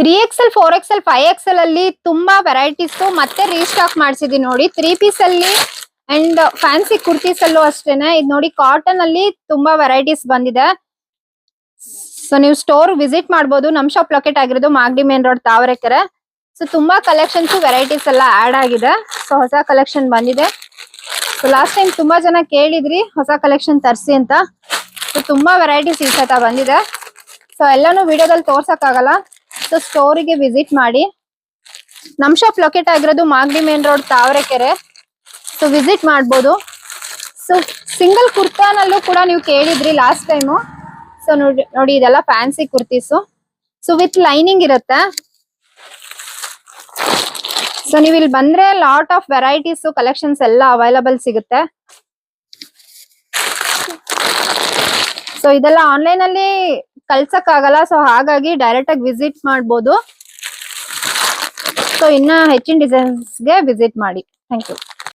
3XL 4XL 5XL ಅಲ್ಲಿ ತುಂಬಾ varieties ಮತ್ತೆ ರೀಸ್ಟಾಕ್ ಮಾಡಿಸಿದೀನಿ ನೋಡಿ. 3 ಪೀಸ್ ಅಲ್ಲಿ ಅಂಡ್ ಫ್ಯಾನ್ಸಿ ಕುರ್ತೀಸ್ ಅಲ್ಲೂ ಅಷ್ಟೇನೆ. ಇದು ನೋಡಿ ಕಾಟನ್ ಅಲ್ಲಿ ತುಂಬಾ ವೆರೈಟೀಸ್ ಬಂದಿದೆ. ಸೊ ನೀವು ಸ್ಟೋರ್ ವಿಸಿಟ್ ಮಾಡಬಹುದು. ನಮ್ ಶಾಪ್ ಲೊಕೇಟ್ ಆಗಿರೋದು Magadi main road Tavarekere. So ತುಂಬಾ ಕಲೆಕ್ಷನ್ಸ್ ವೆರೈಟೀಸ್ ಎಲ್ಲ ಆಡ್ ಆಗಿದೆ. ಸೊ ಹೊಸ ಕಲೆಕ್ಷನ್ ಬಂದಿದೆ. ಸೊ ಲಾಸ್ಟ್ ಟೈಮ್ ತುಂಬಾ ಜನ ಕೇಳಿದ್ರಿ ಹೊಸ ಕಲೆಕ್ಷನ್ ತರಿಸಿ ಅಂತ. ಸೊ ತುಂಬಾ ವೆರೈಟೀಸ್ ಈ ಸತ ಬಂದಿದೆ. ಸೊ ಎಲ್ಲಾನು ವಿಡಿಯೋದಲ್ಲಿ ತೋರ್ಸಕ್ ಆಗಲ್ಲ. ಸೊ ಸ್ಟೋರಿಗೆ ವಿಸಿಟ್ ಮಾಡಿ. ನಮ್ ಶಾಪ್ ಲೊಕೇಟ್ ಆಗಿರೋದು Magadi main road Tavarekere. So visit ಮಾಡ್ಬೋದು. ಸೊ ಸಿಂಗಲ್ ಕುರ್ತಾನಲ್ಲೂ ಕೂಡ ನೀವು ಕೇಳಿದ್ರಿ ಲಾಸ್ಟ್ ಟೈಮು. ಸೊ ನೋಡಿ ಇದೆಲ್ಲ fancy kurtis. So with lining ಇರುತ್ತೆ. ಸೊ ನೀವು ಇಲ್ಲಿ ಬಂದ್ರೆ ಲಾಟ್ ಆಫ್ ವೆರೈಟೀಸ್ ಕಲೆಕ್ಷನ್ಸ್ ಎಲ್ಲ ಅವೈಲಬಲ್ ಸಿಗುತ್ತೆ. ಸೊ ಇದೆಲ್ಲ ಆನ್ಲೈನ್ ಅಲ್ಲಿ ಕಳ್ಸಕ್ ಆಗಲ್ಲ. ಸೊ ಹಾಗಾಗಿ ಡೈರೆಕ್ಟ್ ಆಗಿ ವಿಸಿಟ್ ಮಾಡ್ಬೋದು. ಸೊ ಇನ್ನ ಹೆಚ್ಚಿನ ಡಿಸೈನ್ಸ್ಗೆ ವಿಸಿಟ್ ಮಾಡಿ. Thank you.